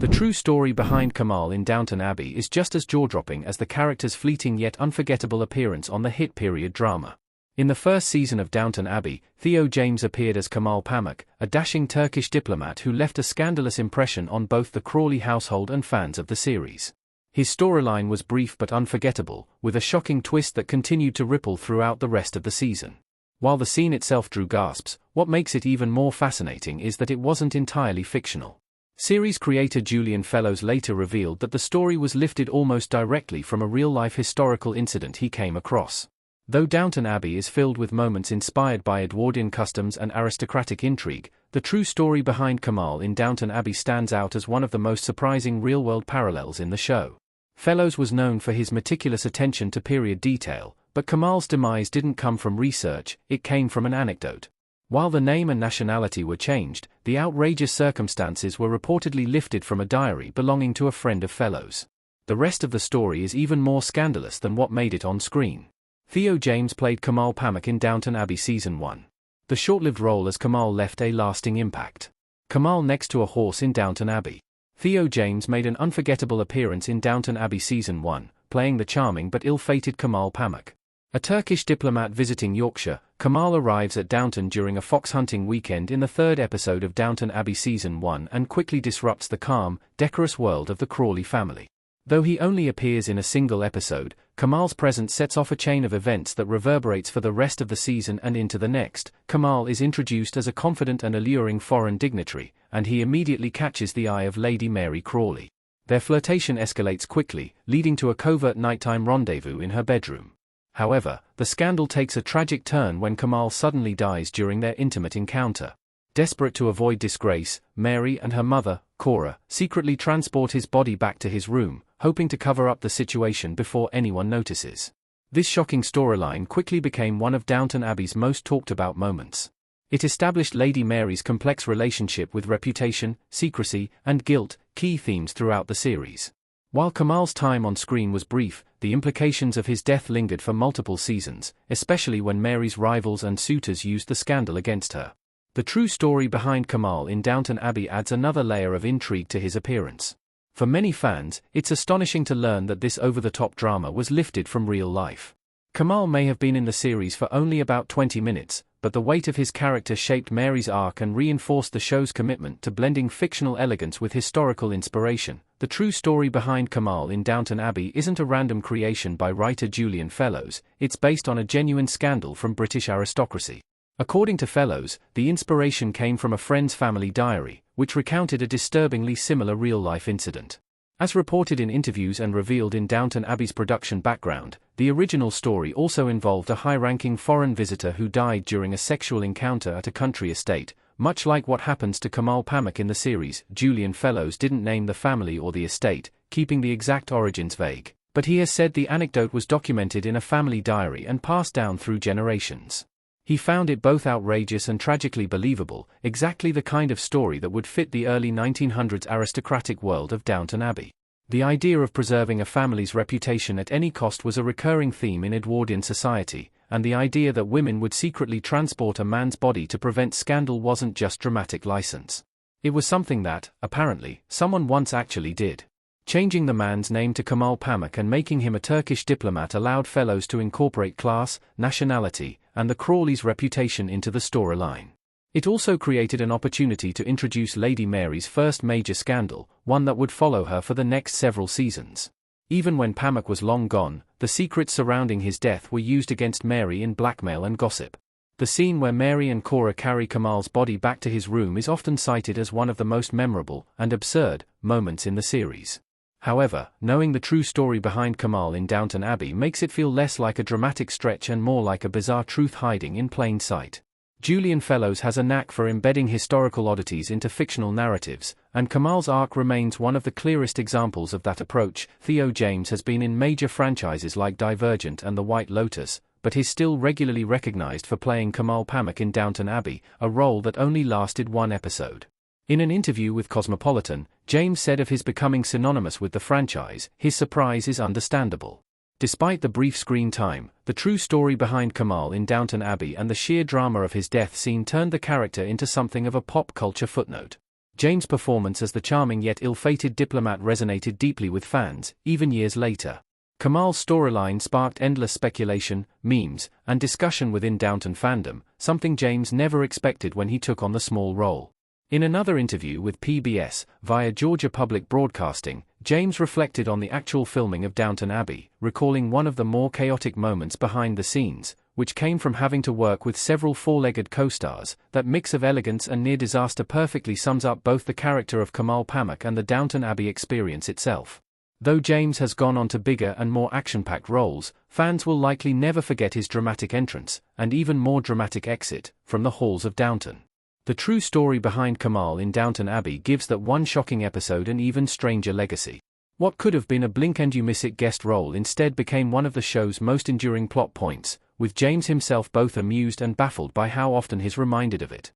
The true story behind Kamal in Downton Abbey is just as jaw-dropping as the character's fleeting yet unforgettable appearance on the hit period drama. In the first season of Downton Abbey, Theo James appeared as Kamal Pamuk, a dashing Turkish diplomat who left a scandalous impression on both the Crawley household and fans of the series. His storyline was brief but unforgettable, with a shocking twist that continued to ripple throughout the rest of the season. While the scene itself drew gasps, what makes it even more fascinating is that it wasn't entirely fictional. Series creator Julian Fellowes later revealed that the story was lifted almost directly from a real-life historical incident he came across. Though Downton Abbey is filled with moments inspired by Edwardian customs and aristocratic intrigue, the true story behind Kamal in Downton Abbey stands out as one of the most surprising real-world parallels in the show. Fellowes was known for his meticulous attention to period detail, but Kamal's demise didn't come from research, it came from an anecdote. While the name and nationality were changed, the outrageous circumstances were reportedly lifted from a diary belonging to a friend of Fellowes. The rest of the story is even more scandalous than what made it on screen. Theo James played Kamal Pamuk in Downton Abbey Season 1. The short-lived role as Kamal left a lasting impact. Kamal next to a horse in Downton Abbey. Theo James made an unforgettable appearance in Downton Abbey Season 1, playing the charming but ill-fated Kamal Pamuk. A Turkish diplomat visiting Yorkshire, Kamal arrives at Downton during a fox hunting weekend in the third episode of Downton Abbey Season 1 and quickly disrupts the calm, decorous world of the Crawley family. Though he only appears in a single episode, Kamal's presence sets off a chain of events that reverberates for the rest of the season and into the next. Kamal is introduced as a confident and alluring foreign dignitary, and he immediately catches the eye of Lady Mary Crawley. Their flirtation escalates quickly, leading to a covert nighttime rendezvous in her bedroom. However, the scandal takes a tragic turn when Kamal suddenly dies during their intimate encounter. Desperate to avoid disgrace, Mary and her mother, Cora, secretly transport his body back to his room, hoping to cover up the situation before anyone notices. This shocking storyline quickly became one of Downton Abbey's most talked-about moments. It established Lady Mary's complex relationship with reputation, secrecy, and guilt, key themes throughout the series. While Kamal's time on screen was brief, the implications of his death lingered for multiple seasons, especially when Mary's rivals and suitors used the scandal against her. The true story behind Kamal in Downton Abbey adds another layer of intrigue to his appearance. For many fans, it's astonishing to learn that this over-the-top drama was lifted from real life. Kamal may have been in the series for only about 20 minutes, but the weight of his character shaped Mary's arc and reinforced the show's commitment to blending fictional elegance with historical inspiration. The true story behind Kamal in Downton Abbey isn't a random creation by writer Julian Fellowes, it's based on a genuine scandal from British aristocracy. According to Fellowes, the inspiration came from a friend's family diary, which recounted a disturbingly similar real-life incident. As reported in interviews and revealed in Downton Abbey's production background, the original story also involved a high-ranking foreign visitor who died during a sexual encounter at a country estate. Much like what happens to Kamal Pamuk in the series, Julian Fellowes didn't name the family or the estate, keeping the exact origins vague. But he has said the anecdote was documented in a family diary and passed down through generations. He found it both outrageous and tragically believable, exactly the kind of story that would fit the early 1900s aristocratic world of Downton Abbey. The idea of preserving a family's reputation at any cost was a recurring theme in Edwardian society, and the idea that women would secretly transport a man's body to prevent scandal wasn't just dramatic license. It was something that, apparently, someone once actually did. Changing the man's name to Kamal Pamuk and making him a Turkish diplomat allowed Fellowes to incorporate class, nationality, and the Crawleys' reputation into the storyline. It also created an opportunity to introduce Lady Mary's first major scandal, one that would follow her for the next several seasons. Even when Pamuk was long gone, the secrets surrounding his death were used against Mary in blackmail and gossip. The scene where Mary and Cora carry Kamal's body back to his room is often cited as one of the most memorable and absurd moments in the series. However, knowing the true story behind Kamal in Downton Abbey makes it feel less like a dramatic stretch and more like a bizarre truth hiding in plain sight. Julian Fellowes has a knack for embedding historical oddities into fictional narratives, and Kamal's arc remains one of the clearest examples of that approach. Theo James has been in major franchises like Divergent and The White Lotus, but he's still regularly recognized for playing Kamal Pamuk in Downton Abbey, a role that only lasted one episode. In an interview with Cosmopolitan, James said of his becoming synonymous with the franchise, his surprise is understandable. Despite the brief screen time, the true story behind Kamal in Downton Abbey and the sheer drama of his death scene turned the character into something of a pop culture footnote. James' performance as the charming yet ill-fated diplomat resonated deeply with fans, even years later. Kamal's storyline sparked endless speculation, memes, and discussion within Downton fandom, something James never expected when he took on the small role. In another interview with PBS, via Georgia Public Broadcasting, James reflected on the actual filming of Downton Abbey, recalling one of the more chaotic moments behind the scenes, which came from having to work with several four-legged co-stars. That mix of elegance and near-disaster perfectly sums up both the character of Kamal Pamuk and the Downton Abbey experience itself. Though James has gone on to bigger and more action-packed roles, fans will likely never forget his dramatic entrance, and even more dramatic exit, from the halls of Downton. The true story behind Kamal in Downton Abbey gives that one shocking episode an even stranger legacy. What could have been a blink-and-you-miss-it guest role instead became one of the show's most enduring plot points, with James himself both amused and baffled by how often he's reminded of it.